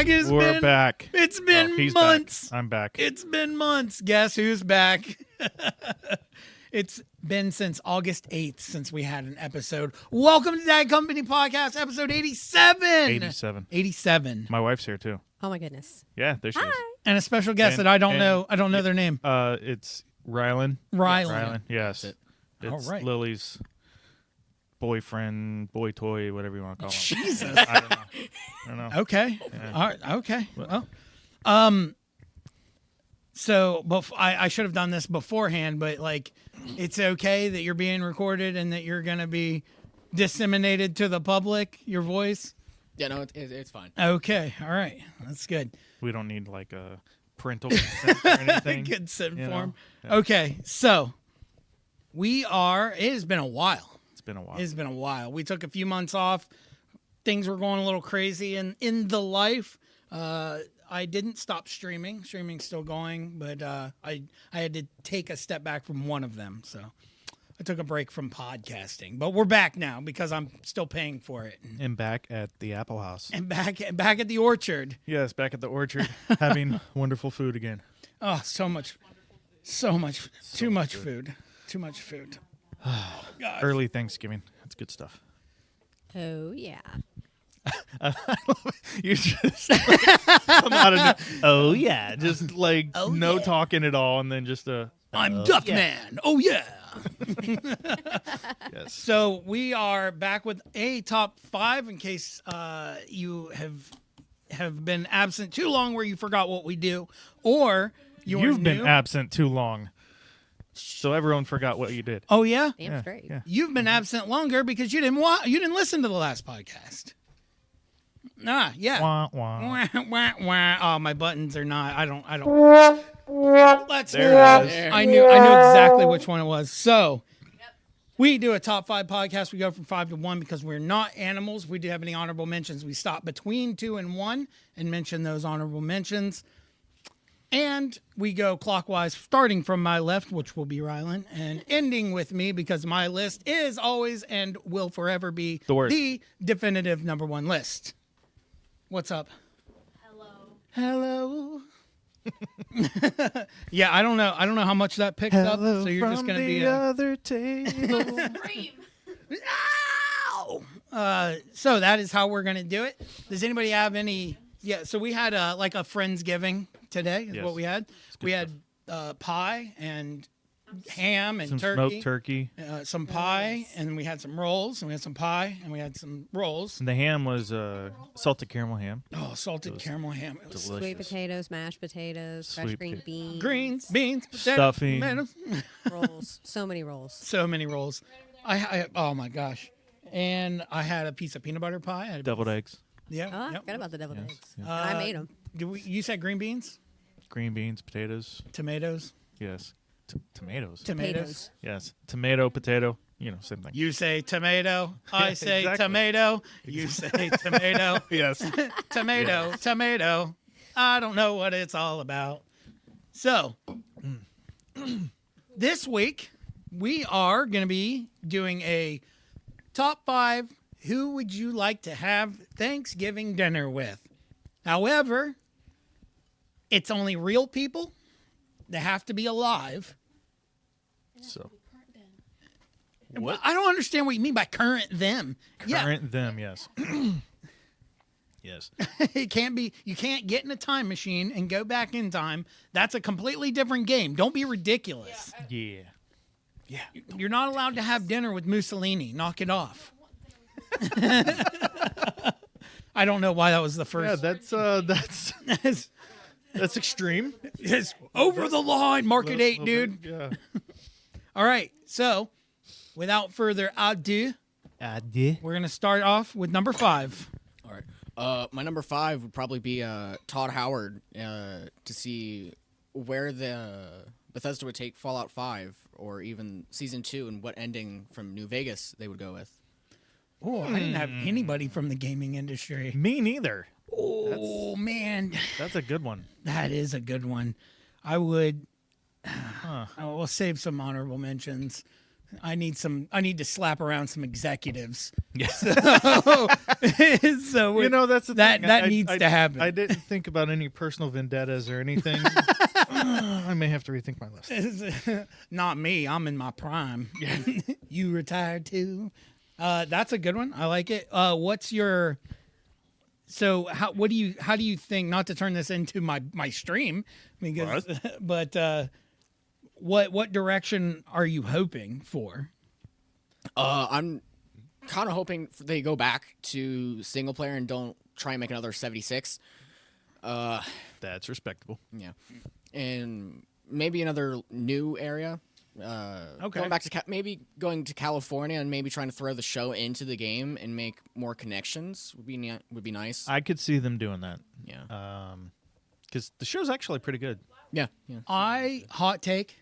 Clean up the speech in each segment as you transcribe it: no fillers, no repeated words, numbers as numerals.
back. We're back. It's been he's months. Back. I'm back. It's been months. Guess who's back? It's been since August 8th since we had an episode. Welcome to Dad Company Podcast, episode 87. 87. 87. My wife's here too. Oh my goodness. Yeah, there she is. And a special guest And- that I don't and- know. I don't know their name. It's Rylan. Rylan. Yes. That's It's All right. Lily's boyfriend, boy toy, whatever you want to call him. Jesus. I don't know. Okay. Yeah. All right. Okay. Well, so I should have done this beforehand, but like, it's okay that you're being recorded and that you're going to be disseminated to the public, your voice. Yeah, no, it's fine. Okay. All right. That's good. We don't need like a parental consent or anything. Consent you know? form. Yeah. Okay. So it has been a while. It's been a while. It's been a while. We took a few months off. Things were going a little crazy in the life. I didn't stop streaming. Streaming's still going, but I had to take a step back from one of them. So I took a break from podcasting. But we're back now because I'm still paying for it. And back at the Apple House. And back at the orchard. Yes, back at the orchard, having wonderful food again. Oh, too much food. Too much food. Gosh. Early Thanksgiving. That's good stuff. Oh yeah. You just come out of oh yeah, just like Oh, no yeah. talking at all, and then just I'm Duff Man. Oh yeah. yes. So we are back with a top 5 in case you have been absent too long where you forgot what we do, or You've been new. absent too long, so everyone forgot what you did. Oh yeah, Damn Yeah, straight. yeah. you've been absent longer because you didn't listen to the last podcast. Yeah. Wah, wah. Wah, wah, wah. Oh, my buttons are not. I don't. Let's. There it is. I knew exactly which one it was. So, we do a top 5 podcast. We go from 5 to 1 because we're not animals. We do have any honorable mentions. We stop between 2 and 1 and mention those honorable mentions. And we go clockwise, starting from my left, which will be Rylan, and ending with me because my list is always and will forever be The worst. the definitive number 1 list. What's up? Hello. Yeah, I don't know how much that picks up. So you're just gonna be other table. Ow! So that is how we're gonna do it. Does anybody have any? Yeah. So we had like a Friendsgiving today. Is Yes. what we had. good We had pie and ham and Some turkey. smoked turkey. Some pie, and we had some rolls, and we had some pie, and we had some rolls. And the ham was salted caramel ham. Oh, salted caramel ham. It was delicious. Sweet potatoes, mashed potatoes, fresh Sweet green potato- beans, greens, beans, potatoes, Stuffing. tomatoes. rolls. So many rolls. So many rolls. I oh my gosh. And I had a piece of peanut butter pie. I had a- Deviled eggs. Yeah. Oh, I yep. forgot about the deviled Yes, eggs. yeah. And I made them. You said green beans, Green beans, potatoes. tomatoes, Yes. Tomatoes. tomatoes. Yes. Tomato, potato. Same thing. You say tomato. I say Exactly. tomato. You say tomato. Yes. Tomato. Tomato. I don't know what it's all about. So, this week we are going to be doing a top 5. Who would you like to have Thanksgiving dinner with? However, it's only real people that have to be alive. So What? I don't understand what you mean by current them. current them. Yes. Yes. It can't be. You can't get in a time machine and go back in time. That's a completely different game. Don't be ridiculous. Yeah. Yeah. You're not allowed to have dinner with Mussolini. Knock it off. I don't know why that was the Yeah. first. That's extreme. It's over the line. Market 8, dude. Yeah. All right. So, without further ado, we're gonna start off with number 5. All right. My number 5 would probably be Todd Howard to see where the Bethesda would take Fallout 5 or even Season 2 and what ending from New Vegas they would go with. Oh, I didn't have anybody from the gaming industry. Me neither. Oh man, That's a good one. that is a good one. I would. Huh. We'll save some honorable mentions. I need to slap around some executives. Yes. So You know, that's the thing. that needs to happen. I didn't think about any personal vendettas or anything. I may have to rethink my list. Not me. I'm in my prime. You retired too. That's a good one. I like it. What's your? So how do you think? Not to turn this into my stream, because but what direction are you hoping for? I'm kind of hoping they go back to single player and don't try and make another 76. That's respectable. Yeah, and maybe another new area. Okay. Going back to maybe going to California and maybe trying to throw the show into the game and make more connections would be nice. I could see them doing that. Yeah. Because the show's actually pretty good. Yeah. Hot take.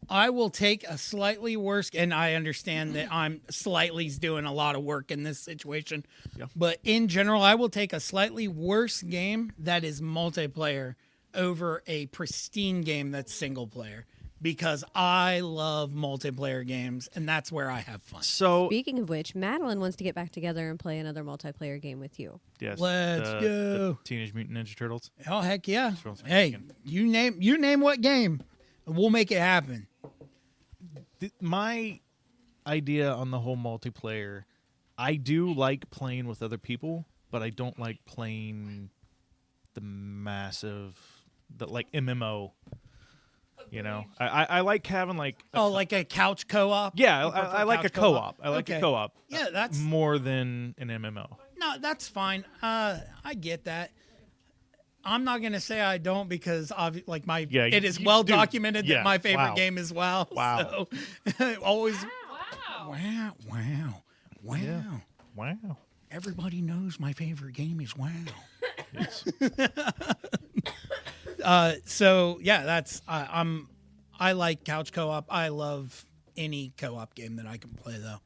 I will take a slightly worse, and I understand that I'm slightly doing a lot of work in this situation. Yeah. But in general, I will take a slightly worse game that is multiplayer over a pristine game that's single player, because I love multiplayer games, and that's where I have fun. So Speaking of which, Madeline wants to get back together and play another multiplayer game with you. yes, Let's the go. Teenage Mutant Ninja Turtles. Oh heck yeah! what I'm Hey, thinking. you name what game, and we'll make it happen. My idea on the whole multiplayer, I do like playing with other people, but I don't like playing the massive, like MMO. You know, I like having like Like a couch co-op. yeah, You prefer I like a couch co-op. I like Okay. a co-op. Yeah, that's more than an MMO. no, that's fine. I get that. I'm not gonna say I don't, because Yeah, it is you well do. documented Yeah, that my favorite wow. game is WoW. Wow. So, always. Wow. Wow. Yeah. Wow. Everybody knows my favorite game is WoW. Yes. So yeah, that's I like couch co-op. I love any co-op game that I can play though.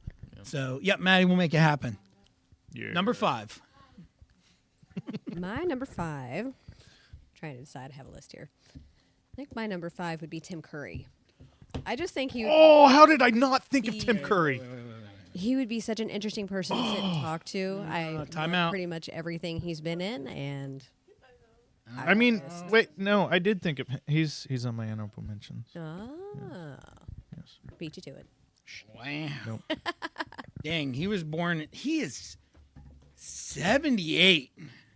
So yep, Maddie, we'll make it happen. Yeah. Number 5. My number 5, trying to decide, I have a list here. I think my number 5 would be Tim Curry. I just think Oh, how did I not think of Tim Curry? he would be such an interesting person to sit and talk to. I time love out. pretty much everything he's been in, and I mean, wait, no, I did think of he's on my honorable mentions. Yes. beat you to it. Wow. Nope. Dang, he is 78.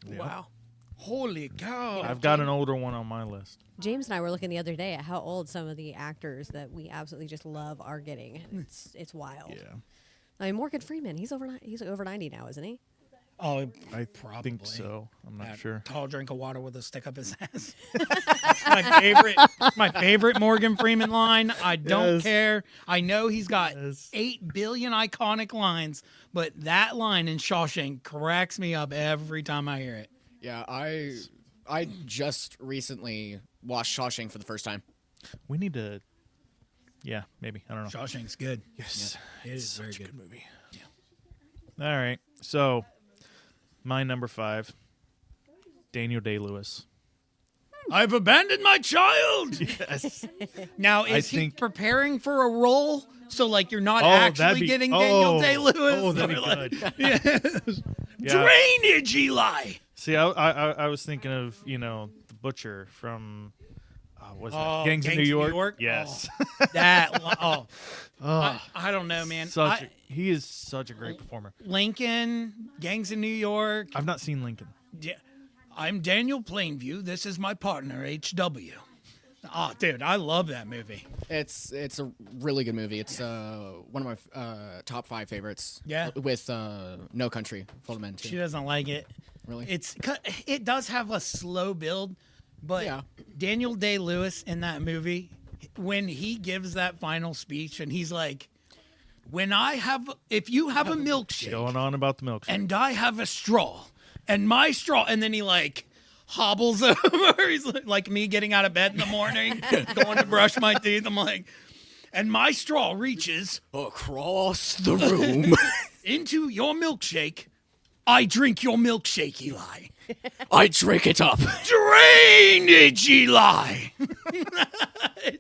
Wow. Holy cow. I've got an older one on my list. James and I were looking the other day at how old some of the actors that we absolutely just love are getting. It's wild. Yeah. I mean, Morgan Freeman, he's over 90 now, isn't he? Oh, I probably. think so. I'm not That sure. Tall drink of water with a stick up his ass. my favorite Morgan Freeman line. I don't Yes. care. I know he's got Yes. 8 billion iconic lines, but that line in Shawshank cracks me up every time I hear it. Yeah, I just recently watched Shawshank for the first time. We need to. Yeah, maybe. I don't know. Shawshank's good. Yes. It is Such very a good. good movie. Yeah. All right. So, my number 5, Daniel Day-Lewis. I've abandoned my child. Yes. Now, I is he think- preparing for a role? So, like, you're not that'd actually be- getting Daniel Day-Lewis? Oh, that'd be Or, like, good. yes. Yeah. Drainage, Eli. See, I was thinking of, the butcher from what's that? Gangs of New York. Yes. That. I don't know, man. He is such a great performer. Lincoln, Gangs of New York. I've not seen Lincoln. I'm Daniel Plainview. This is my partner, HW. Oh, dude, I love that movie. It's a really good movie. It's one of my top 5 favorites. Yeah. With No Country for Old Men too. She doesn't like it. Really? It does have a slow build, but Yeah. Daniel Day-Lewis in that movie, when he gives that final speech and he's like, if you have a milkshake Going on about the milkshake. and I have a straw and my straw, and then he like hobbles over. He's like me getting out of bed in the morning, going to brush my teeth. I'm like, and my straw reaches Across the room. into your milkshake. I drink your milkshake, Eli. I drink it up. Drainage, Eli.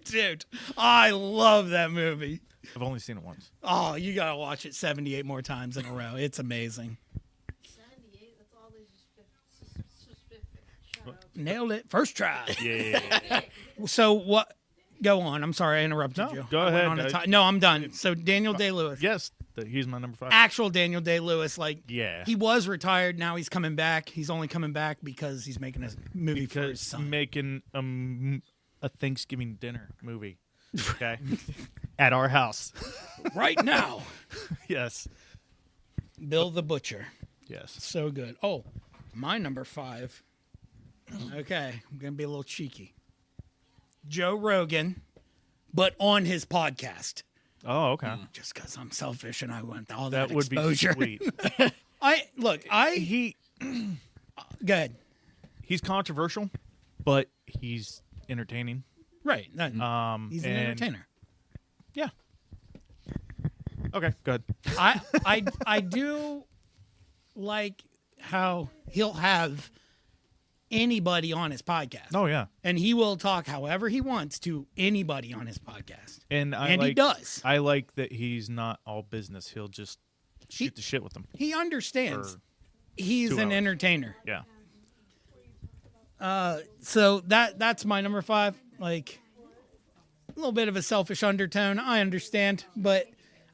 Dude, I love that movie. I've only seen it once. Oh, you gotta watch it 78 more times in a row. It's amazing. 78, that's all they specific. Shut up. Nailed it. First try. Yeah. So what? Go on. I'm sorry I interrupted No, you. go I went ahead. on a no, I'm done. So Daniel Day-Lewis. Yes, he's my number 5. Actual Daniel Day-Lewis. Like, Yeah. he was retired. Now he's coming back. He's only coming back because he's making a movie for his Because son. making a Thanksgiving dinner movie. Okay. At our house. Right now. Yes. Bill the Butcher. Yes. So good. Oh, my number 5. Okay, I'm going to be a little cheeky. Joe Rogan, but on his podcast. Oh, okay. Just because I'm selfish and I want all that, That would exposure. be sweet. He go ahead. He's controversial, but he's entertaining. Right. He's an and- entertainer. Yeah. Okay, good. I do like how he'll have anybody on his podcast. Oh yeah. And he will talk however he wants to anybody on his podcast. And He does. I like that he's not all business. He'll just shoot the shit with them. He understands. For He's 2 an hours. entertainer. Yeah. So that's my number 5. Like, a little bit of a selfish undertone. I understand, but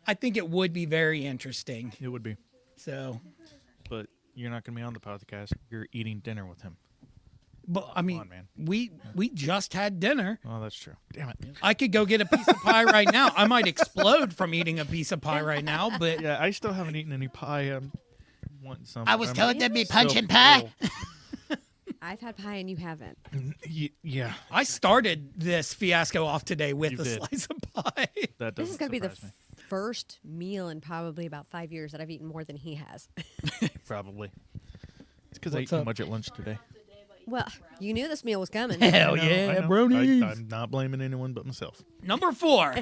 I think it would be very interesting. It would be. So, But you're not going to be on the podcast. You're eating dinner with him. but I mean, on, man. we just had dinner. Oh, that's true. Damn it. I could go get a piece of pie right now. I might explode from eating a piece of pie right now, but Yeah, I still haven't eaten any pie. I'm wanting some. I was I'm told there'd be still punch and pie. full. I've had pie and you haven't. Yeah, I started this fiasco off today with You a did. slice of pie. that This is doesn't going to be the surprise first meal in probably about 5 years that I've eaten more than he has. me. Probably. It's because I ate What's too up? much at lunch today. Well, you knew this meal was coming. Hell I know, yeah, I know. bronies. I'm not blaming anyone but myself. Number 4.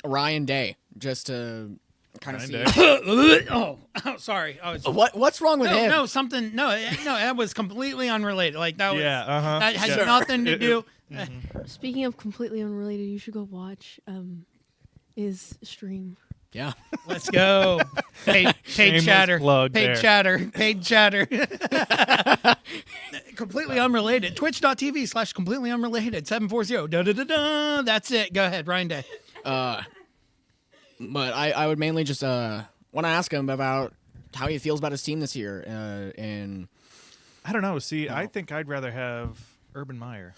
Ryan Day, just to kind of Ryan see. Day. oh, sorry. I was What's wrong with him? no, something. No, that was completely unrelated. Like that was. Yeah, uh-huh. That had Yeah. nothing to do. Speaking of completely unrelated, you should go watch his stream. Yeah. Let's go. Paid Shameless chatter. plug Paid there. chatter. Paid chatter. Completely unrelated. Twitch.tv/completely unrelated. 740. Da da da da. That's it. Go ahead, Ryan Day. But I would mainly just want to ask him about how he feels about his team this year. And I don't know. See, I think I'd rather have Urban Meyer.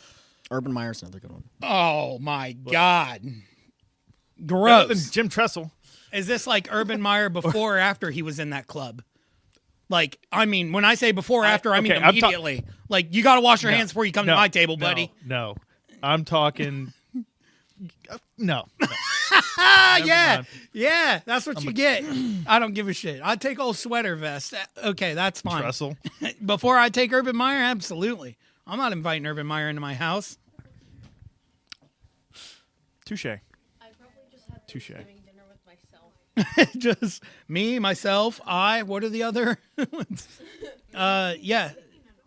Urban Meyer's another good one. Oh my God. Better than Gross. Jim Tressel. Is this like Urban Meyer before or after he was in that club? Like, I mean, when I say before or after, I mean okay, I'm ta- immediately. Like, you got to wash your hands before you come to No, my table, no, buddy. No, I'm talking. No. Ah, Never yeah. mind. Yeah, that's what you get. I don't give a shit. I'd take old sweater vest. Okay, that's fine. Tressel. Before I take Urban Meyer, absolutely. I'm not inviting Urban Meyer into my house. Touche. I probably just had Touche. Thanksgiving dinner with myself. Just me, myself, what are the other ones? Yeah.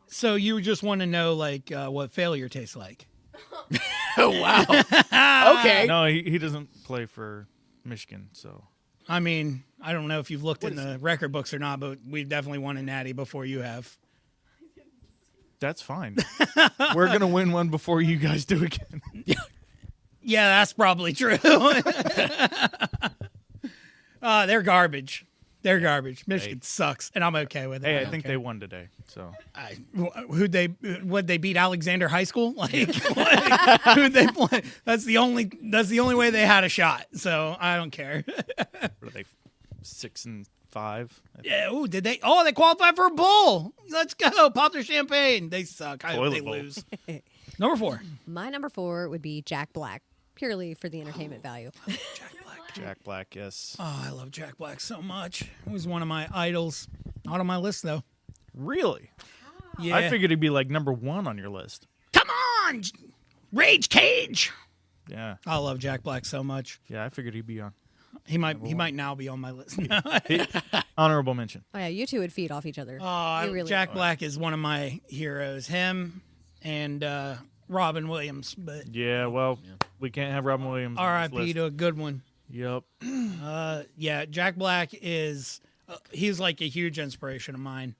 So you just want to know, like, what failure tastes like. Oh, wow. Okay. No, he doesn't play for Michigan, so I mean, I don't know if you've looked in the record books or not, but we've definitely won a natty before you have. that's fine. We're gonna win one before you guys do again. Yeah, that's probably true. They're garbage. They're garbage. Michigan sucks, and I'm okay with it. Hey, I don't think care. they won today. So Would they beat Alexander High School? Like, who'd they play? That's the only way they had a shot. So I don't care. what are they? 6-5. Yeah. Ooh, did they? Oh, they qualified for a bowl. Let's go. Pop their champagne. They suck. I hope Toilet they bowl. lose. Number 4. My number 4 would be Jack Black, purely for the entertainment value. Jack Black, yes. Oh, I love Jack Black so much. He was one of my idols. Not on my list though. Really? Yeah. I figured he'd be like number 1 on your list. Come on, Rage Cage. Yeah. I love Jack Black so much. Yeah, I figured he'd be on. He might now be on my list. Honorable mention. Oh, yeah, you two would feed off each other. Oh, You really Jack would. Black is one of my heroes. Him and Robin Williams, but Yeah, well, we can't have Robin Williams. on this R.I.P. list. to a good one. Yep. Yeah, Jack Black is he's like a huge inspiration of mine.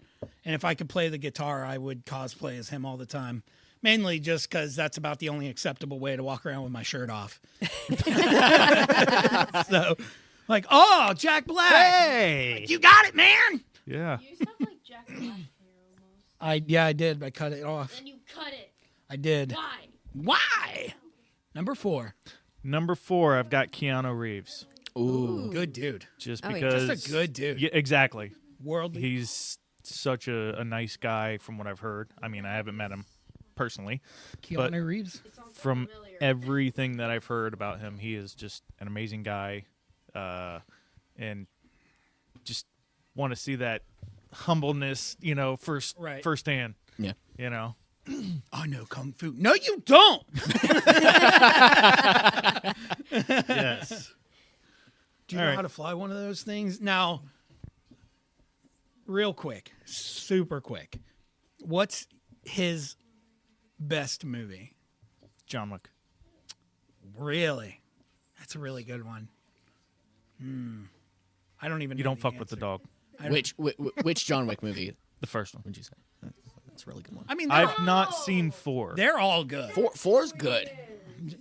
And if I could play the guitar, I would cosplay as him all the time. Mainly just because that's about the only acceptable way to walk around with my shirt off. So, like, oh, Jack Black. Hey. You got it, man. Yeah. You sound like Jack Black hair almost. I did. I cut it off. Then you cut it. I did. Why? Why? Number 4. Number 4, I've got Keanu Reeves. Ooh. Good dude. Just Oh, yeah. because. Just a good dude. Yeah, exactly. Worldly. He's such a nice guy from what I've heard. I mean, I haven't met him personally. but- Keanu Reeves. From everything that I've heard about him, he is just an amazing guy. And just want to see that humbleness, Right. firsthand. Yeah. You know? I know Kung Fu. No, you don't. Yes. Do you All know right. how to fly one of those things? Now, real quick, super quick. What's his best movie? John Wick. Really? That's a really good one. I don't even You know don't fuck with the answer. dog. Which John Wick movie The first one. would you say? That's a really good one. I mean, I've not seen 4. they're all good. Four's good.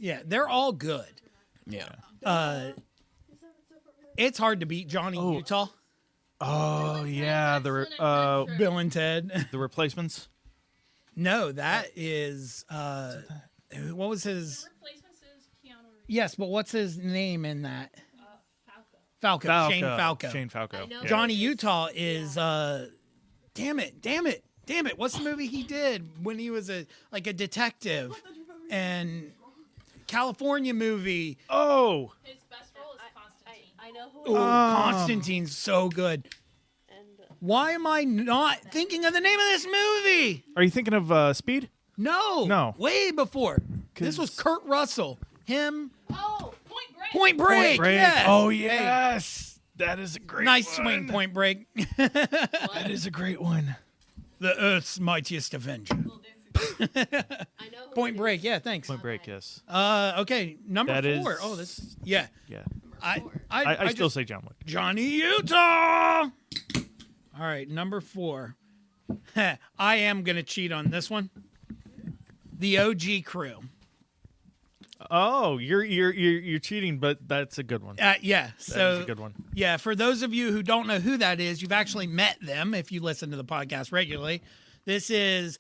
Yeah, they're all good. Yeah. It's hard to beat Johnny Utah, Oh yeah, Bill and Ted. the replacements. No, that is what was his? Replacements is Keanu Reeves. Yes, but what's his name in that? Falco. Shane Falco. Shane Falco. I know. Yeah. Johnny Utah is damn it. What's the movie he did when he was a detective and California movie? Oh, His best role is Constantine. I know who. Oh, Constantine's so good. Why am I not thinking of the name of this movie? are you thinking of Speed? No, way before. This was 'Cause- Kurt Russell. Him, Oh, Point Break. Point Break. Yes. Oh Hey, yes, that is a great. nice one. swing, Point Break. That is a great one. The Earth's mightiest Avenger. I know who Point Break. Yeah, thanks. Point Break. Yes. Okay, number That 4. is- Oh, this. Yeah, Yeah. I Still just- say John Wick. Johnny Utah. All right, number 4. I am gonna cheat on this one. The OG Crew. Oh, you're cheating, but that's a good one. Yeah. That So is a good one. yeah, for those of you who don't know who that is, you've actually met them if you listen to the podcast regularly. This is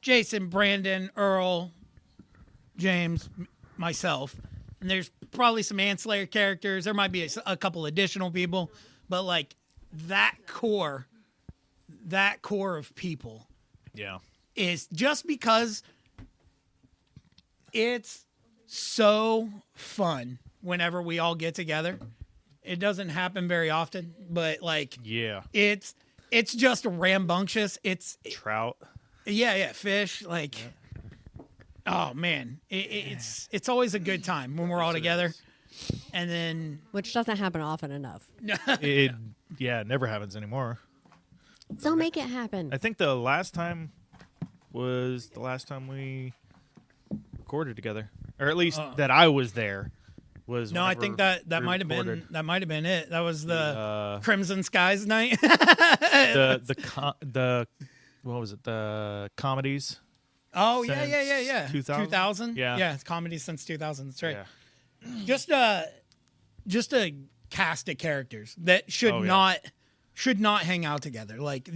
Jason, Brandon, Earl, James, myself, and there's probably some ancillary characters. There might be a couple additional people, but like that core of people Yeah. is just because it's so fun whenever we all get together. It doesn't happen very often, but like Yeah. it's just rambunctious. It's Trout. yeah, fish like oh man, it's always a good time when we're all together. And then Which doesn't happen often enough. It never happens anymore. So make it happen. I think the last time was the last time we recorded together, or at least that I was there. Was no, I whenever think that we might have been recorded. it. That was the Uh, Crimson Skies night. the what was it? The comedies. Oh Since yeah. 2000? 2000? Yeah. Yeah, it's comedy since 2000. That's right. Yeah. Just a cast of characters that should Oh, yeah. not hang out together. Like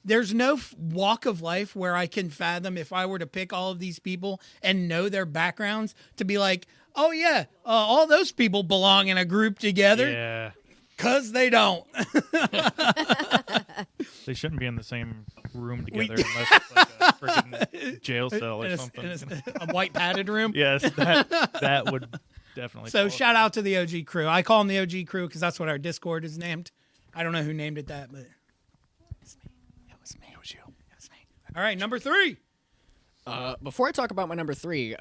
there's no walk of life where I can fathom if I were to pick all of these people and know their backgrounds to be like, oh yeah, all those people belong in a group together, Yeah. because they don't. They shouldn't be in the same room together unless it's like a freaking jail cell or in something. a white padded room. Yes, that would definitely. So qualify. shout out to the OG crew. I call them the OG crew because that's what our Discord is named. I don't know who named it that, but it was me. It was me. It was you. It was me. All right, number 3. Before I talk about my number 3,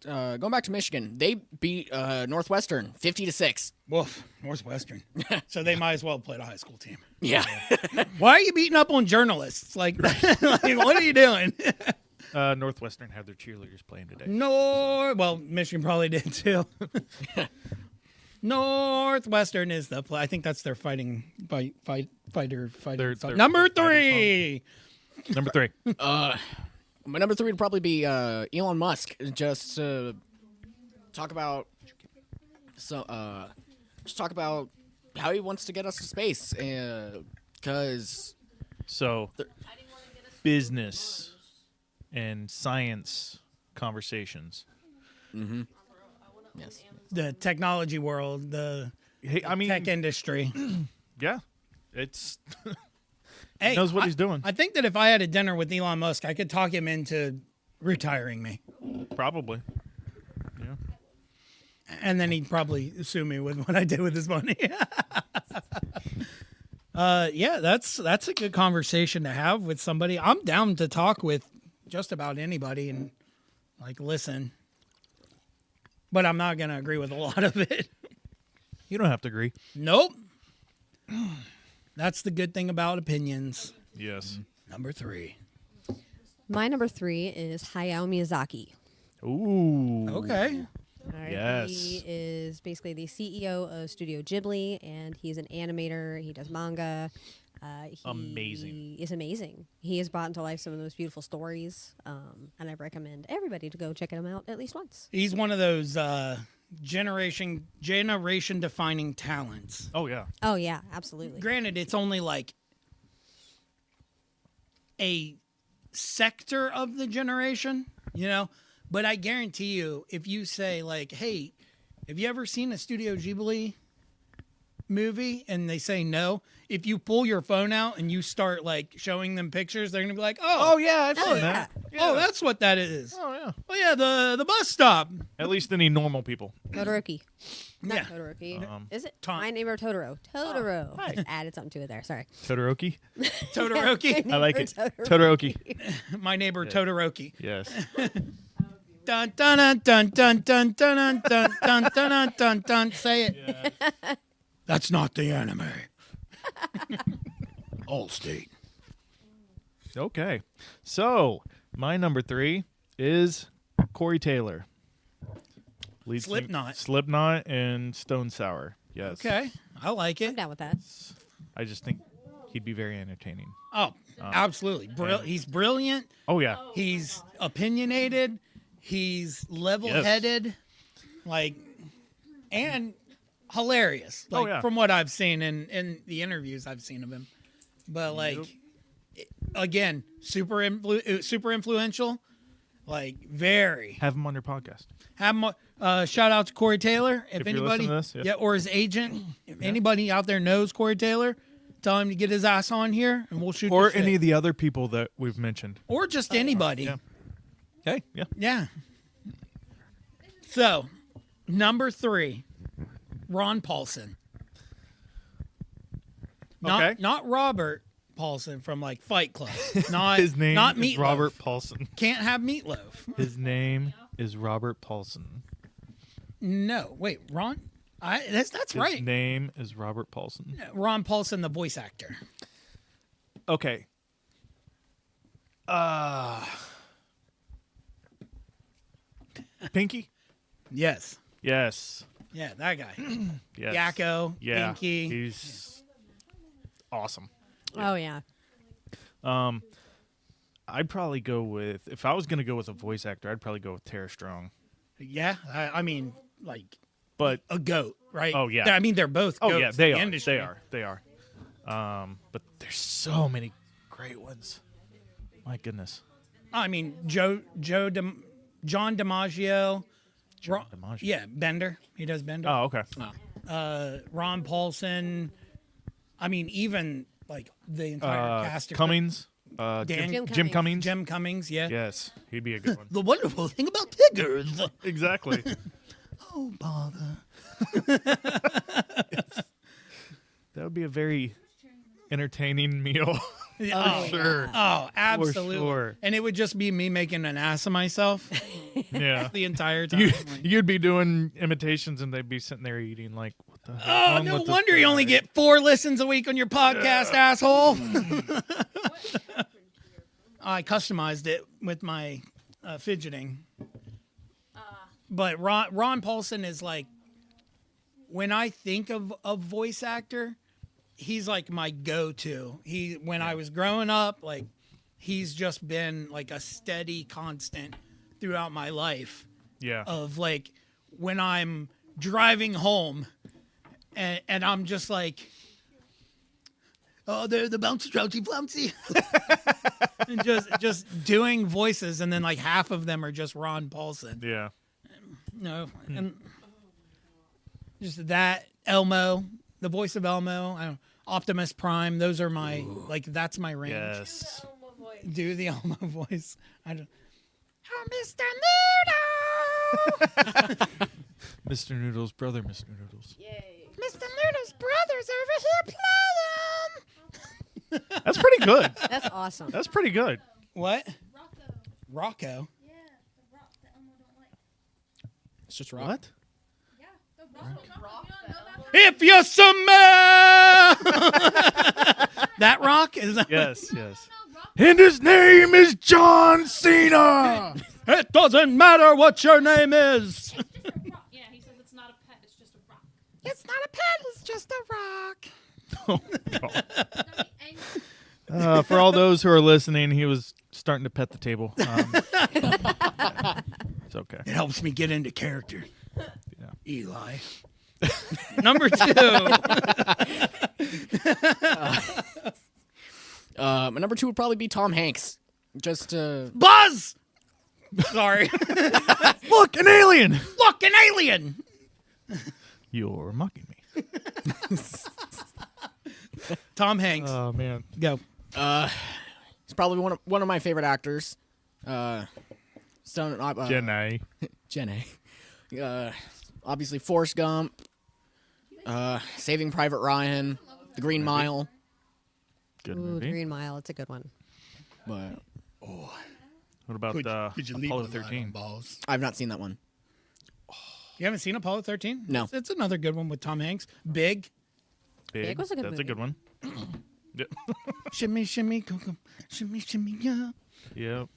going back to Michigan, they beat Northwestern 50-6. Woof, Northwestern. So they might as well have played a high school team. Yeah. Why are you beating up on journalists? Like, like what are you doing? Northwestern had their cheerleaders playing today. Well, Michigan probably did too. Northwestern is the play. I think that's their fighter. Their Number fighter 3. Number 3. My number 3 would probably be Elon Musk. Just talk about how he wants to get us to space, because So, business and science conversations. yes, The technology world, the Hey, I mean, tech industry. yeah, it's Hey, knows what he's doing. I think that if I had a dinner with Elon Musk, I could talk him into retiring me. probably. Yeah. And then he'd probably sue me with what I did with his money. Yeah, that's a good conversation to have with somebody. I'm down to talk with just about anybody and like listen. But I'm not gonna agree with a lot of it. You don't have to agree. Nope. That's the good thing about opinions. Yes. Number 3. My number 3 is Hayao Miyazaki. Ooh. Okay. All right. Yes. He is basically the CEO of Studio Ghibli, and he's an animator. He does manga. He Amazing. is amazing. He has brought into life some of the most beautiful stories, and I recommend everybody to go check him out at least once. He's one of those generation defining talents. Oh yeah. Oh yeah, absolutely. Granted, it's only like a sector of the generation, you know, but I guarantee you, if you say like, hey, have you ever seen a Studio Ghibli movie? And they say no, if you pull your phone out and you start like showing them pictures, they're gonna be like, Oh yeah, I've seen that. oh, that's what that is. Oh yeah. Oh yeah, the bus stop. At least any normal people. Todoroki. Not Yeah. Todoroki. Is it? Tom. My Neighbor Totoro. Totoro. I just added something to it there. Sorry. Todoroki. Todoroki. I like it. Totoro. Todoroki. My neighbor Todoroki. Yes. Dun dun dun dun dun dun dun dun dun dun dun dun. Say it. That's not the anime. Allstate. Okay. So my number 3 is Corey Taylor. Lead singer- Slipknot. Slipknot and Stone Sour. Yes. Okay, I like I'm it. down with that. I just think he'd be very entertaining. Oh, absolutely. He's brilliant. Oh yeah. He's opinionated. He's level-headed. Like, and hilarious. Like, yeah. from what I've seen in the interviews I've seen of him. But like, again, super influential. Like, very. Have him on your podcast. Have him, shout out to Corey Taylor. If If you're anybody, listening to this, yeah. or his agent, if anybody out there knows Corey Taylor, tell him to get his ass on here, and we'll shoot. Or the shit. any of the other people that we've mentioned. or just anybody. Yeah. Hey, yeah. Yeah. So, number 3, Ron Paulson. Okay. Not Robert Paulson from like Fight Club. Not His name not is Meatloaf. Robert Paulson. Can't have Meatloaf. His name is Robert Paulson. No, wait, Ron. That's His right. name is Robert Paulson. Ron Paulson, the voice actor. Okay. Pinky? Yes. Yes. Yeah, that guy. Yes. Yakko. Yeah. Pinky. He's awesome. Oh yeah. I'd probably go with, if I was going to go with a voice actor, I'd probably go with Tara Strong. Yeah, I mean, like But a goat, right? Oh, yeah. I mean, they're both. oh goats yeah, in they the are. industry. They are. But there's so many great ones. My goodness. I mean, John DiMaggio. DiMaggio. Yeah, Bender. He does Bender. Oh, okay. Ron Paulson. I mean, even like the entire cast. of Cummings. Dan- Jim Jim Cummings. Jim Cummings. Yeah. Yes, he'd be a good one. The wonderful thing about Tigers. Exactly. Oh, bother. That would be a very entertaining meal. Oh, sure. Oh, absolutely. sure. And it would just be me making an ass of myself Yeah. the entire time. You, Like, you'd be doing imitations and they'd be sitting there eating like, what the hell? oh, wrong no with this wonder you only guy? get 4 listens a week on your podcast, asshole. I customized it with my fidgeting. But Ron Paulson is like, when I think of a voice actor, he's like my go-to. When I was growing up, like, he's just been like a steady constant throughout my life. Yeah. Of like when I'm driving home and I'm just like, oh, they're the bouncy trouncey flouncy. And just doing voices, and then like half of them are just Ron Paulson. Yeah. No, and just that Elmo, the voice of Elmo, I don't, Optimus Prime. Those are my like that's my range. Yes. Do the Elmo voice. I don't. Oh, Mr. Noodle. Mr. Noodle's brother, Mr. Noodles. Mr. Noodle's brother's over here playing. That's pretty good. That's awesome. That's pretty good. What? Rocco. Yeah, the rock that Elmo don't like. It's just rock. What? Yeah, the rock. You don't know about If you smell that rock is that? Yes, yes. No, rock. And his name is John Cena. It doesn't matter what your name is. It's just a rock. Yeah, he says it's not a pet. It's just a rock. It's not a pet. It's just a rock. Oh, God. No, and For all those who are listening, he was starting to pet the table. It's okay. It helps me get into character. Yeah. Eli. Number 2. My number 2 would probably be Tom Hanks. Just Buzz. Sorry. Look, an alien. Look, an alien. You're mocking me. Tom Hanks. Oh man. Go. he's probably one of my favorite actors. Jenny. Jenny. Obviously Forrest Gump. Saving Private Ryan. The Green Mile. Good Ooh, movie. Green Mile. It's a good one. But What about Apollo 13? Balls? I've not seen that one. You haven't seen Apollo 13? No. It's another good one with Tom Hanks. Big. Big. was a good That's movie. a good one. Yep. Shimmy, shimmy, go, shimmy, shimmy, yeah. Yep.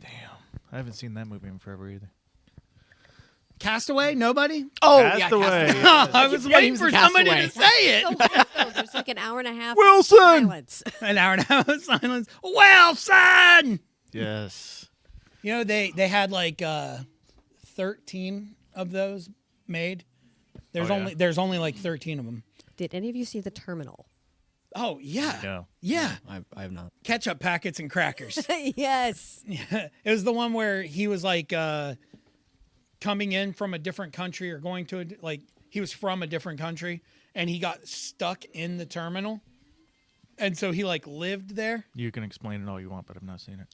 Damn. I haven't seen that movie in forever either. Castaway? Nobody? Oh, Castaway. I was Yeah, he waiting was for in somebody Castaway. to say it. Oh, there's like an hour and a half. Wilson! Silence. An hour and a half of silence. Wilson! Yes. You know, they had like 13 of those made. There's Oh, yeah? there's only like 13 of them. Did any of you see The Terminal? Oh, yeah. No. Yeah. I have not. Ketchup packets and crackers. Yes. Yeah. It was the one where he was like coming in from a different country or going to he was from a different country and he got stuck in the terminal. And so he like lived there. You can explain it all you want, but I've not seen it.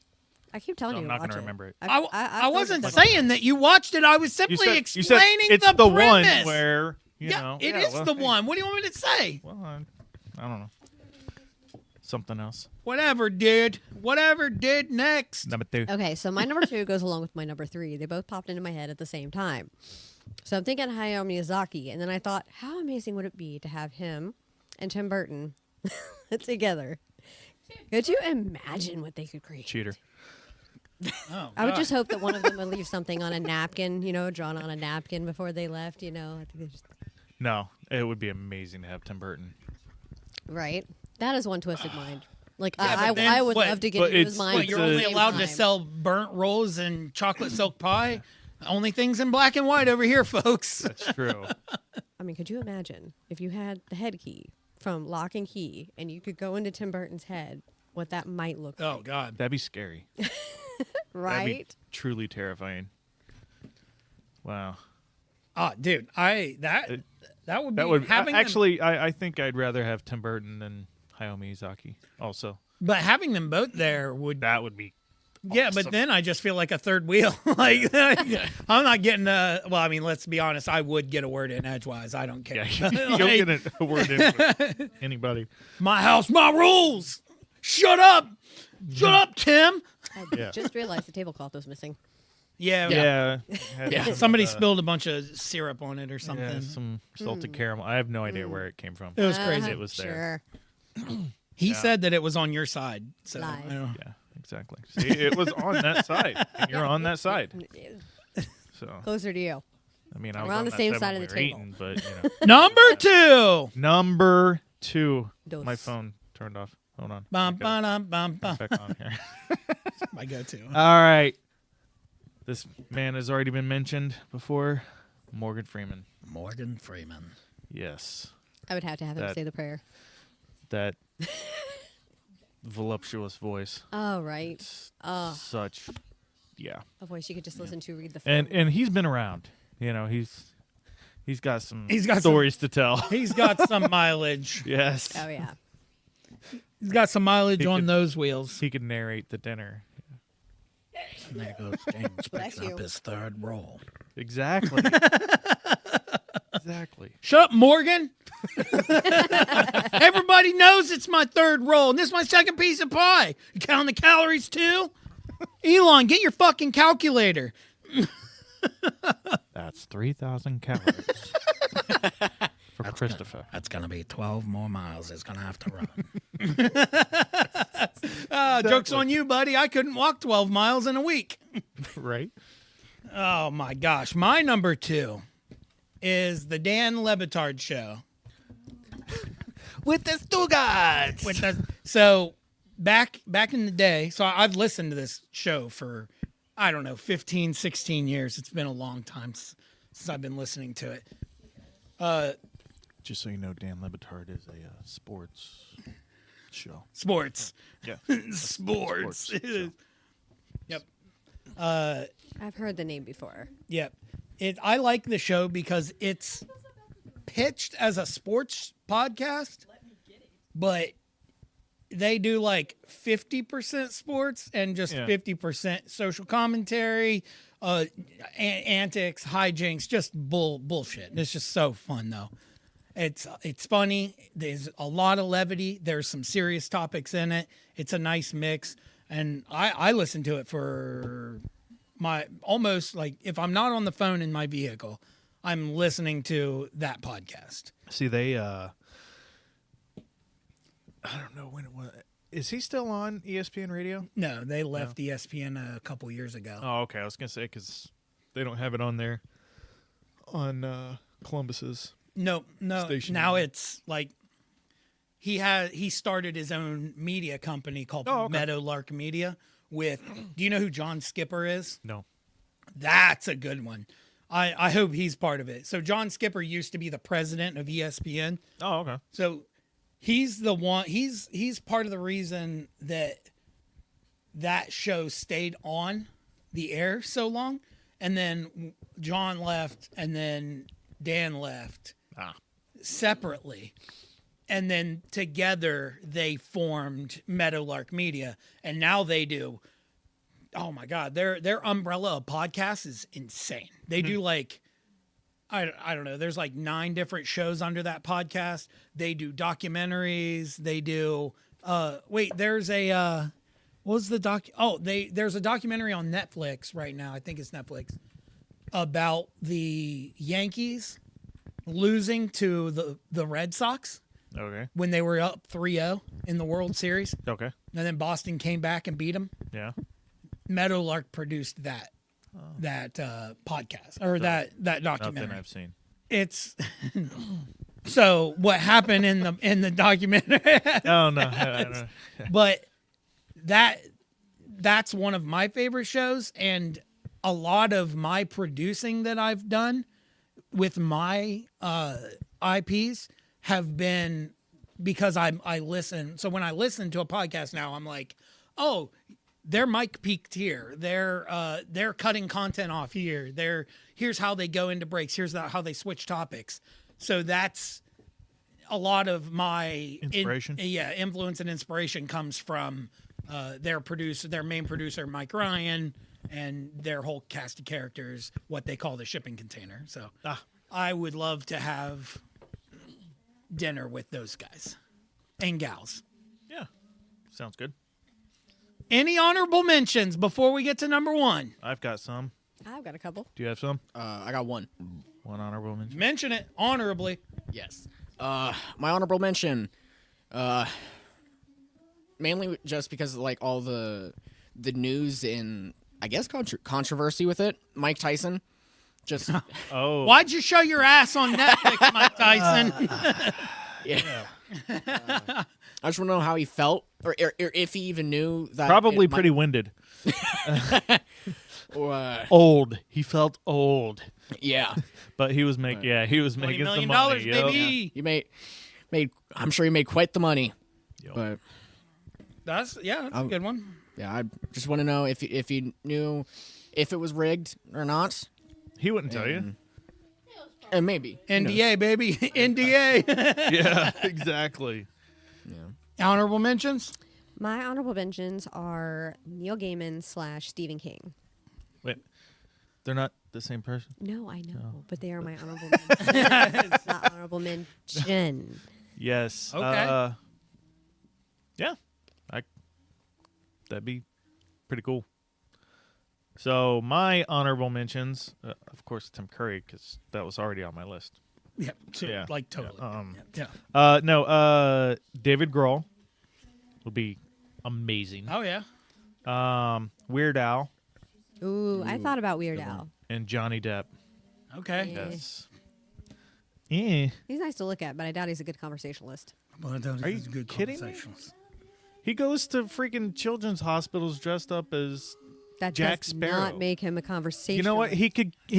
I keep telling So you I'm to not watch gonna remember it. I've I heard wasn't it. saying that you watched it. I was simply You said explaining it's the one premise. where, you yeah, know. it yeah, is well, the hey. one. What do you want me to say? Well, I don't know. Something else. Whatever, dude. Whatever, dude. Next. Number 2. Okay, so my number 2 goes along with my number 3. They both popped into my head at the same time. So I'm thinking Hayao Miyazaki, and then I thought, how amazing would it be to have him and Tim Burton together? Could you imagine what they could create? Cheater. Oh, I would God. just hope that one of them would leave something on a napkin, drawn on a napkin before they left, I think they just, No, it would be amazing to have Tim Burton. right? That is one twisted mind. Like, Yeah, I but then I would what- love to get but into his it's- mind. What, at you're the only same allowed to time. sell burnt rolls and chocolate silk pie? Only things in black and white over here, folks. That's true. I mean, could you imagine if you had the head key from Lock and Key and you could go into Tim Burton's head, what that might look like, Oh, God. That'd be scary. That'd right? be truly terrifying. Wow. Oh, dude. That would be That would having them, actually. I think I'd rather have Tim Burton than Hayao Miyazaki. Also, but having them both there would that would be. yeah, but awesome. then I just feel like a third wheel. Like I'm not getting well, I mean, let's be honest, I would get a word in edgewise. I don't care. Yeah, you'll Like, get a word in with anybody. my house, my rules. Shut up! Shut up, Tim! I Yeah. just realized the tablecloth was missing. Yeah. Yeah. Yeah. Somebody spilled a bunch of syrup on it or something. Yeah, some salted caramel. I have no idea where it came from. It was crazy. It was there. Sure. He said that it was on your side. So Lies. I don't- Yeah, exactly. See, it was on that side, and you're on that side. So, Closer to you. I mean, I was We're on the that same when side of we the were table. eating, but you know. Number 2. Number 2. Dos. My phone turned off. Hold on. Bum, Okay, ba-dum, bum, bum. back on here. My go-to. All right. This man has already been mentioned before. Morgan Freeman. Morgan Freeman. Yes. I would have to have him That- say the prayer. That voluptuous voice. Oh, right. It's Oh, such, yeah. a voice you could just listen to read the phone. And he's been around. You know, he's got some He's got some- stories to tell. He's got some mileage. Yes. Oh, yeah. He's got some mileage He on could- those wheels. He could narrate the dinner. And there goes James Bless picking you. up his third roll. Exactly. Exactly. Shut up, Morgan. Everybody knows it's my third roll, and this is my second piece of pie. You counting the calories too? Elon, get your fucking calculator. That's 3,000 calories for Christopher. That's going to be 12 more miles it's going to have to run. Joke's on you, buddy. I couldn't walk 12 miles in a week. Right? Oh, my gosh. My number 2 is the Dan Lebitard Show. With the Stugatz. So back in the day, so I've listened to this show for, I don't know, 15, 16 years. It's been a long time since I've been listening to it. Just so you know, Dan Lebitard is a sports show. Sports. Yeah. Sports. show. Yep. I've heard the name before. Yep. I like the show because it's pitched as a sports podcast, but they do like 50% sports and just Yeah. 50% social commentary, antics, hijinks, just bullshit. It's just so fun though. It's funny. There's a lot of levity. There's some serious topics in it. It's a nice mix, and I listen to it for my almost like if I'm not on the phone in my vehicle, I'm listening to that podcast. See, they, I don't know when it was. Is he still on ESPN Radio? No, they left ESPN a couple years ago. Oh, okay. I was going to say, because they don't have it on there on Columbus's. No. Station. Now it's like he started his own media company called Oh, okay. Meadowlark Media. Do you know who John Skipper is? No. That's a good one. I hope he's part of it. So John Skipper used to be the president of ESPN. Oh, okay. So he's the one. He's part of the reason that show stayed on the air so long. And then John left, and then Dan left separately. And then together they formed Meadowlark Media, and now they do. Oh my God, their umbrella of podcasts is insane. They do like, I don't know. There's like 9 different shows under that podcast. They do documentaries. They do. There's a what was the doc? Oh, there's a documentary on Netflix right now. I think it's Netflix about the Yankees losing to the Red Sox Okay. when they were up 3-0 in the World Series, Okay. and then Boston came back and beat them. Yeah. Meadowlark produced that podcast or that Nothing documentary. I've seen. It's so what happened in the documentary, Oh, no. I don't know. but that's one of my favorite shows, and a lot of my producing that I've done with my IPs have been because I listen. So when I listen to a podcast now, I'm like, oh, their mic peaked here. They're cutting content off here. Here's how they go into breaks. Here's how they switch topics. So that's a lot of my Inspiration? influence and inspiration comes from their main producer, Mike Ryan, and their whole cast of characters, what they call the shipping container. So I would love to have dinner with those guys and gals. Yeah. Sounds good. Any honorable mentions before we get to number one? I've got some. I've got a couple. Do you have some? I got one. One honorable mention. Mention it honorably. Yes. My honorable mention, mainly just because of, like, all the news and I guess controversy with it. Mike Tyson, just Oh, Why'd you show your ass on Netflix, Mike Tyson? yeah. I just want to know how he felt, or if he even knew that. probably it might- pretty winded. or, Old. He felt old, yeah, but he was making. Yeah, he was $20 making some million, money. Yo. baby. he made. I'm sure he made quite the money, Yo. but That's a good one. yeah, I just want to know if he knew if it was rigged or not, He wouldn't tell you. and maybe who knows? NDA, baby. NDA. Yeah, exactly. Honorable mentions? My honorable mentions are Neil Gaiman / Stephen King. Wait, they're not the same person. No, I know, but they are my honorable mentions. Not honorable mention. Yes. Okay. Yeah, that'd be pretty cool. So my honorable mentions, of course, Tim Curry, because that was already on my list. Yeah. Yeah. Like totally. Yeah. No. David Grohl would be amazing. Oh, yeah. Weird Al Ooh, I thought about Weird Al. and Johnny Depp. Okay. Yeah. Yes. Yeah. He's nice to look at, but I doubt he's a good conversationalist. Are you good kidding me? conversations. He goes to freaking children's hospitals dressed up as. That Jack does Sparrow. not make him a conversationalist. You know what? He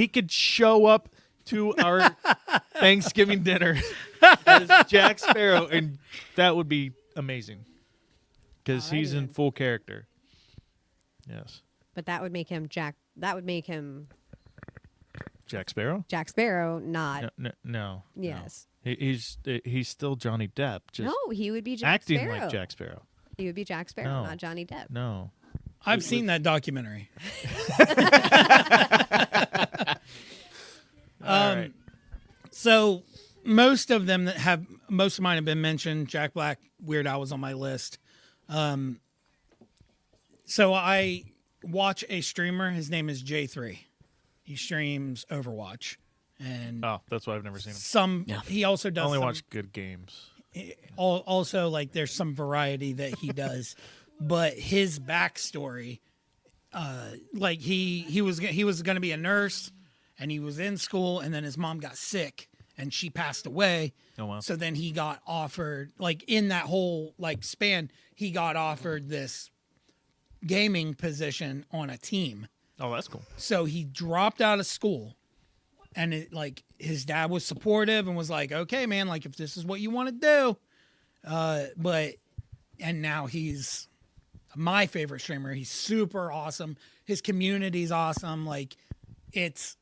could show up to our Thanksgiving dinner as Jack Sparrow, and that would be amazing because he's in Alrighty. full character. Yes, But that would make him Jack. That would make him Jack Sparrow. Jack Sparrow, not. No. Yes. He's still Johnny Depp, just No, he would be Jack acting Sparrow. like Jack Sparrow. He would be Jack Sparrow, No. not Johnny Depp. No. I've seen that documentary. All right. So most of mine have been mentioned. Jack Black, Weird Al was on my list. So I watch a streamer. His name is J3. He streams Overwatch, and Oh, that's why I've never seen him. he also I does only some- watch good games. also like there's some variety that he does, but his backstory, like he was going to be a nurse, and he was in school, and then his mom got sick and she passed away. Oh wow. So then he got offered, like in that whole like span, he got offered this gaming position on a team. Oh, that's cool. So he dropped out of school, and his dad was supportive and was like, "Okay, man, like if this is what you want to do," and now he's my favorite streamer. He's super awesome. His community's awesome. Like it's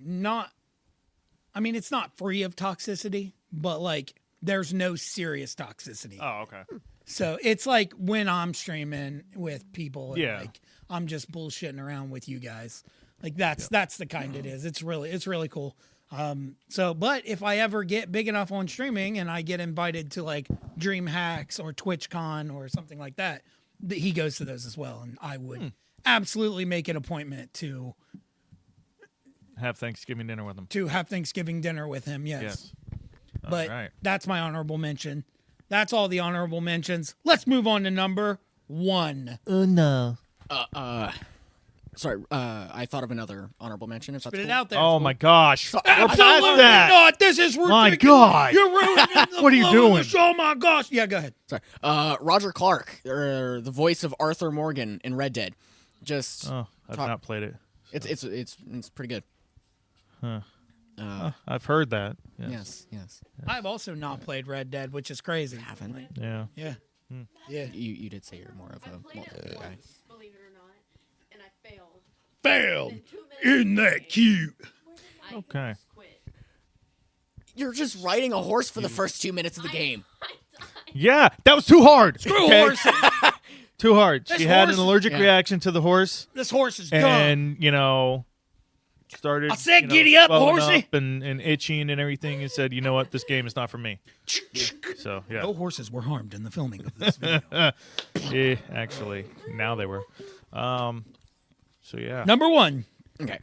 not free of toxicity, but like there's no serious toxicity. Oh, okay. So it's like when I'm streaming with people, and Yeah. like I'm just bullshitting around with you guys. Like that's the kind it is. It's really cool. But if I ever get big enough on streaming and I get invited to like Dream Hacks or TwitchCon or something like that, he goes to those as well, and I would absolutely make an appointment to Have Thanksgiving dinner with him. have Thanksgiving dinner with him. Yes. But All right. that's my honorable mention. That's all the honorable mentions. Let's move on to number 1. Oh no. Sorry, I thought of another honorable mention. If that's Put it cool. out there. Oh my gosh. We're past Absolutely that. not. This is ridiculous. My God. You're ruining the What are you flow of the doing? show. Oh my gosh. Yeah, go ahead. Sorry, Roger Clark, or the voice of Arthur Morgan in Red Dead. Just Oh, I've talk- not played it. it's pretty good. Huh. Uh, I've heard that. Yes. yes. I've also not played Red Dead, which is crazy. Haven't Yeah. Yeah. Yeah. you did say you're more of a multiplayer guy. Believe it or not, and I failed. Failed. 2 minutes Isn't that cute? Okay. quit. You're just riding a horse for the first 2 minutes of the game. Yeah, that was too hard. Screw okay? horses. Too hard. This She had horse- an allergic Yeah. reaction to the horse, This horse is dumb. and started. I said, "Giddy up, swelling horsey." up and itching and everything, and said, "You know what? This game is not for me." So yeah, No horses were harmed in the filming of this video. yeah, actually, now they were. So yeah, Oh, Number 1. Okay.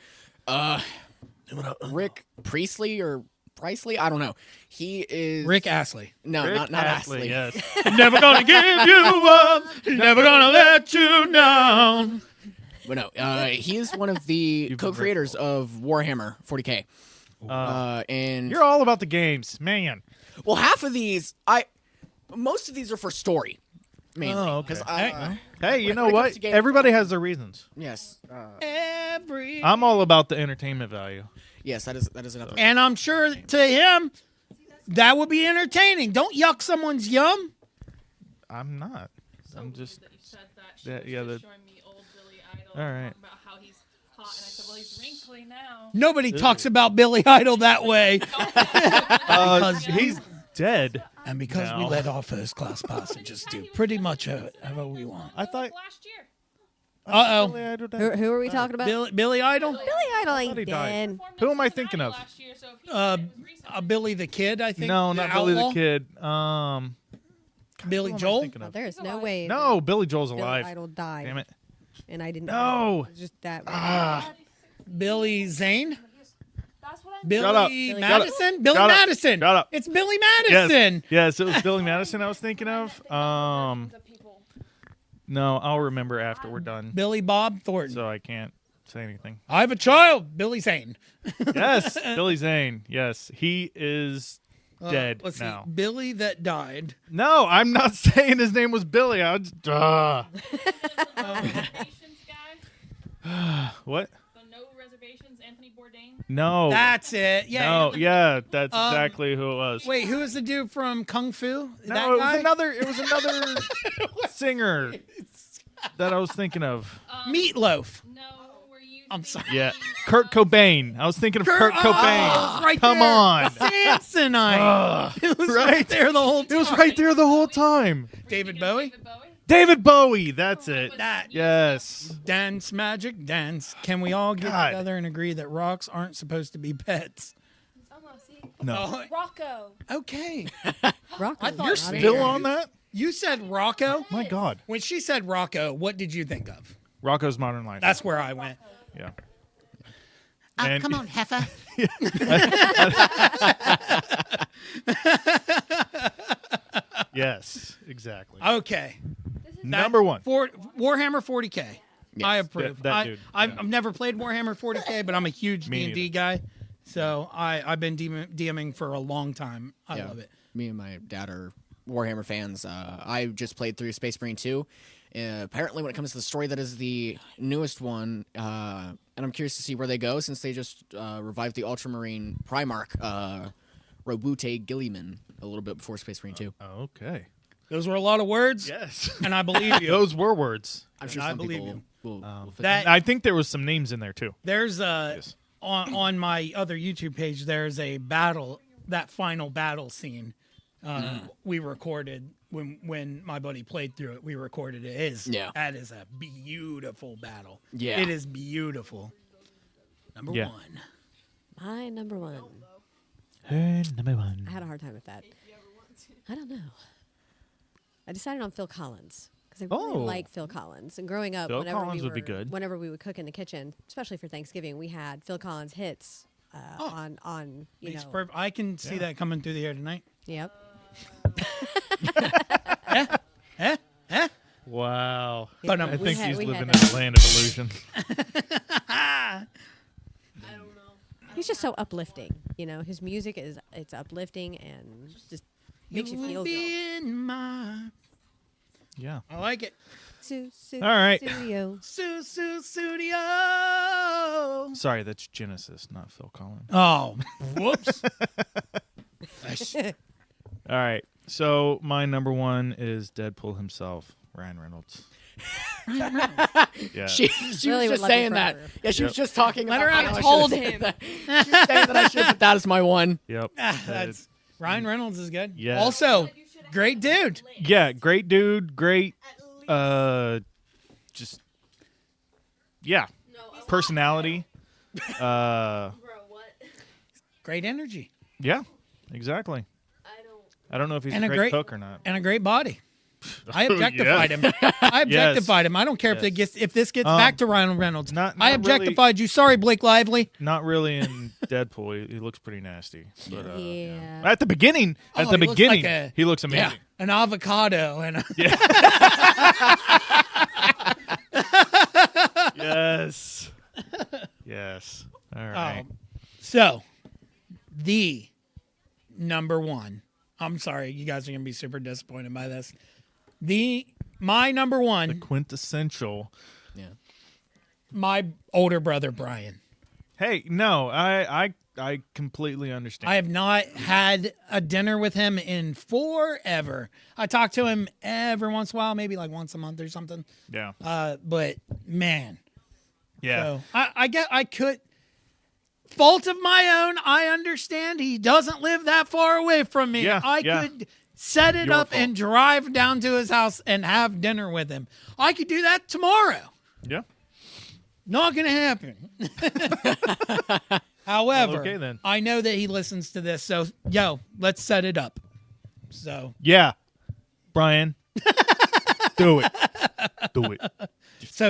Rick Priestley or Priestley? I don't know. He is Rick Astley. No, Rick not Astley. Astley. Yes. Never gonna give you up. Never gonna let you down. But no, he is one of the been co-creators of Warhammer 40K. And You're all about the games, man. well, half of these, most of these are for story, mainly. Oh, okay. 'Cause Hey, you when know it comes what? to games- Everybody has their reasons. yes, I'm all about the entertainment value. yes, that is another. And I'm sure to him, that would be entertaining. Don't yuck someone's yum. I'm not. I'm just. That you said that. She Yeah, was yeah, just the- showing me old Billy Idol. All right. Talking about how he's hot, and I said, well, he's wrinkly now. Nobody talks about Billy Idol that way. Because he's dead. And because we No. let our first class passengers do pretty much whatever we want. I thought. Last year. Uh-oh. Who are we talking about? Billy Idol? Billy Idol thought he ain't died. dead. Who am I thinking of? Last year, so if he Uh, it was recent. Billy the Kid, I think. No, not Billy the Outlaw? Kid. Billy who am I Joel? thinking of? There's no way. No, Billy Joel's Billy alive. Idol died. Damn it. And I didn't. No. know. It was just that. Billy Zane? That's what I'm Billy up. Madison? Billy Shut up. Madison. Shut up. It's Billy Yes. Madison. Yes, it was Billy Madison I was thinking of. the people. No, I'll remember after we're done. Billy Bob Thornton. So I can't say anything. I have a child. Billy Zane. Yes, Billy Zane. Yes, he is dead Let's now. see. Billy that died. No, I'm not saying his name was Billy. I was, Reservations guy. what? The no reservations, Anthony Bourdain. No. That's it. Yeah. No, yeah, that's exactly who it was. Wait, who is the dude from Kung Fu? no, that it was guy? another. It was another singer that I was thinking of. Meatloaf. No, were you? I'm sorry. Yeah, Kurt Cobain. I was thinking of Kurt Cobain. Oh, right Come there. on. Samsonite. It was right Right. there the whole time. It was right there the whole time. David Bowie. David Bowie. David Bowie. That's it. That Yes. dance magic dance. Can we all get God. together and agree that rocks aren't supposed to be pets? Almost. See? No. Oh, Rocco. okay. Rock. I thought You're Still on that? You said Rocco. My God. When she said Rocco, what did you think of? Rocco's Modern Life. That's where I went. Yeah. And- Come on, heifer. Yes, exactly. Okay. Number one. Warhammer 40K. I approve. that dude, I've never played Warhammer 40K, but I'm a huge Me D&D guy. So I've been DMing for a long time. I love it. Me and my dad are Warhammer fans. I just played through Space Marine 2. Apparently, when it comes to the story, that is the newest one. And I'm curious to see where they go since they just revived the Ultramarine Primarch, Robute Gilliman, a little bit before Space Marine 2. Okay. Those were a lot of words, Yes. and I believe you. Those were words. I'm sure I some believe people will fit That- I think there was some names in there too. There's on my other YouTube page. There's a battle, that final battle scene. We recorded when my buddy played through it. We recorded it. That is a beautiful battle. Yeah. It is beautiful. Number Yeah. one. My number one. Number one. I had a hard time with that. I don't know. I decided on Phil Collins because I really Oh. like Phil Collins. And growing up, Phil whenever Collins we would be good. whenever we would cook in the kitchen, especially for Thanksgiving, we had Phil Collins hits on you Makes know. perfect. I can see that coming through the air tonight. Yep. Wow. But I we think had- he's we had living in that. the land of illusion. He's just so uplifting. You know, his music it's uplifting and just makes you feel good. in my. Yeah. I like it. All right. Studio. Studio. Sorry, that's Genesis, not Phil Collins. Oh, whoops. All right. So my number one is Deadpool himself, Ryan Reynolds. Yeah. She Really was would just love you saying that. forever. Yeah, she was Yep. just talking Let about her how out. I should've Told said him. that. She was saying that I should have put that as my one. Yep. That's Ryan Reynolds is good. Yeah. Also, great dude. Yeah. Great dude. Great. Just. Yeah. Personality. Uh, Bro, what? Great energy yeah, exactly. I don't know if he's And a a great great- cook or not. and a great body. I Oh, objectified yeah. him. I objectified him. I don't care if this gets back to Ryan Reynolds. not I really- objectified you. Sorry, Blake Lively. Not really in Deadpool. He looks pretty nasty. But, Yeah. At the beginning, Oh, he looks like a- he looks amazing. An avocado and Yes. Yes. All right. So, the number one. I'm sorry, you guys are gonna be super disappointed by this. My number one, Quintessential. Yeah. my older brother Brian. Hey, no, I completely understand. I have not had a dinner with him in forever. I talk to him every once in a while, maybe like once a month or something. yeah. But man, Yeah. so I could. Fault of my own. I understand he doesn't live that far away from me. Yeah, I yeah. could set it Your up fault. and drive down to his house and have dinner with him. I could do that tomorrow. Yeah. Not gonna happen. However, Well, okay then. I know that he listens to this, so let's set it up. So Yeah. Brian. Do it. Do it.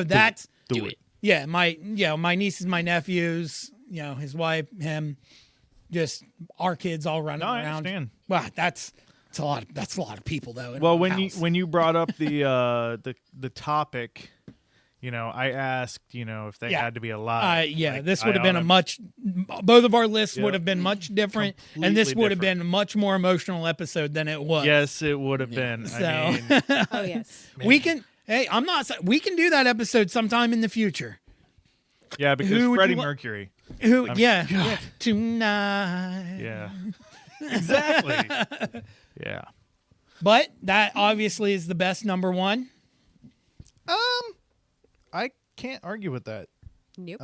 that's Do it. yeah, my nieces, my nephews, his wife, him, just our kids all running No, I around. understand. Wow, that's a lot of people though. in Well, one when house. you brought up the topic, I asked, if they Yeah. had to be alive. this would have been oughta- both of our lists Yep. would have been much different, and this Completely would have different. been a much more emotional episode than it was. Yes, it would have been. So- I mean, Oh yes. we can. Hey, we can do that episode sometime in the future. yeah, because Who would Freddie you wa- Mercury. Yeah, tonight. Yeah. Exactly. Yeah. But that obviously is the best number one. I can't argue with that. Nope.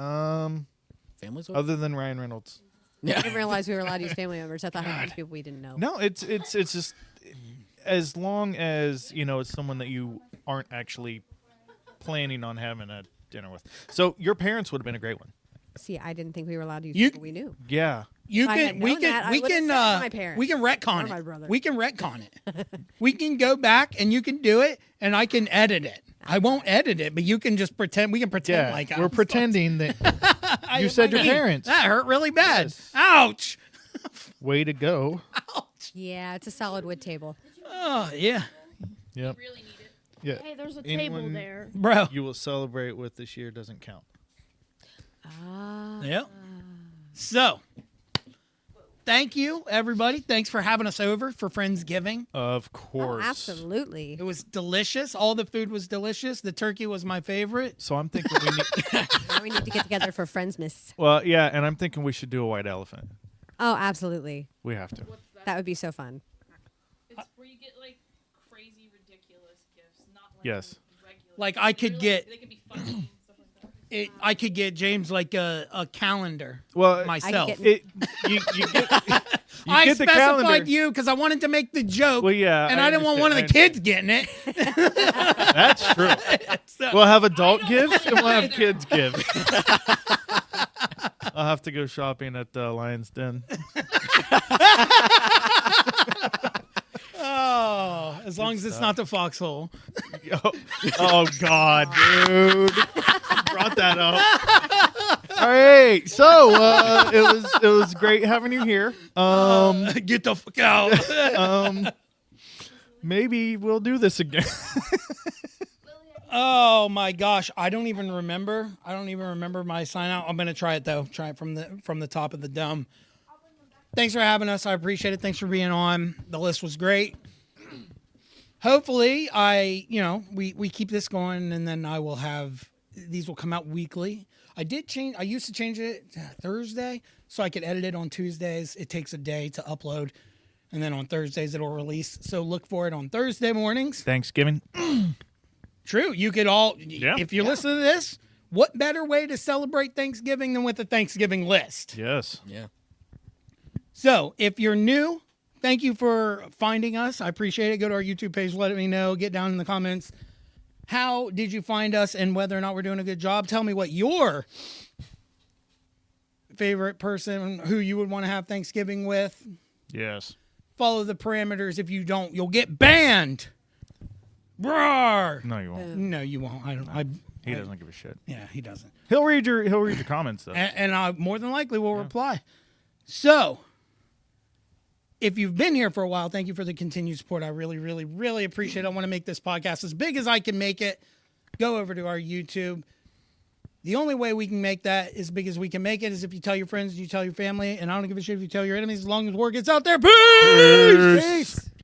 Families. Other than Ryan Reynolds. I didn't realize we were allowed to use family members. I thought it was people we didn't know. No, it's just as long as it's someone that you aren't actually planning on having a dinner with. So your parents would have been a great one. See, I didn't think we were allowed to use You- people we knew. Yeah. You If I can had we known can that, I we would've can said it to my parents. we can retcon Or my it. brother. We can retcon it. We can go back and you can do it and I can edit it. I won't edit it, but you can just pretend. We can pretend Yeah. like we're I'm pretending that I you hit said my your knee. parents. That hurt really bad. Yes. Ouch. way to go. Yeah, it's a solid wood table. Oh yeah, Yep. Really need it. Yeah. Hey, there's a Anyone- table there. bro. You will celebrate with this year doesn't count. Ah. Yep. So, thank you everybody. Thanks for having us over for Friendsgiving. Of Oh, course. absolutely. It was delicious. All the food was delicious. The turkey was my favorite. So I'm thinking we need. Now we need to get together for Friendsmas. Well, yeah, and I'm thinking we should do a white elephant. Oh, absolutely. We have to. What's that? That would be so fun. It's where you get like crazy, ridiculous gifts, not like Yes. regular. Like, I could They're, get- They could be funny and stuff like that. I could get James like a calendar Well, myself. get- it you get I get the calendar. specified you because I wanted to make the joke. Well, yeah, and I I didn't want one of the understand. kids getting it. That's true. So- We'll have adult don't gifts want and we'll have either. kids gifts. I'll have to go shopping at the Lion's Den. Oh, as long as it's not the foxhole. Oh God, dude! Brought that up. All right, so it was great having you here. Get the fuck out. Maybe we'll do this again. Oh my gosh, I don't even remember. I don't even remember my sign out. I'm gonna try it though. Try it from the top of the dome. Thanks for having us. I appreciate it. Thanks for being on. The list was great. Hopefully, we keep this going, and then I will have these will come out weekly. I used to change it to Thursday, so I could edit it on Tuesdays. It takes a day to upload, and then on Thursdays it'll release. So look for it on Thursday mornings. Thanksgiving. True. You could all, Yeah. if you're listening to this, what better way to celebrate Thanksgiving than with a Thanksgiving list? Yes. Yeah. So if you're new, thank you for finding us. I appreciate it. Go to our YouTube page. Let me know. Get down in the comments. How did you find us and whether or not we're doing a good job? Tell me what your favorite person who you would want to have Thanksgiving with. Yes. Follow the parameters. If you don't, you'll get banned. Roar! No, you won't. No, you won't. He doesn't give a shit. Yeah, he doesn't. He'll read your comments though. And I more than likely will reply. So, if you've been here for a while, thank you for the continued support. I really, really, really appreciate it. I want to make this podcast as big as I can make it. Go over to our YouTube. The only way we can make that as big as we can make it is if you tell your friends, you tell your family, and I don't give a shit if you tell your enemies as long as word gets out there. Peace! Peace.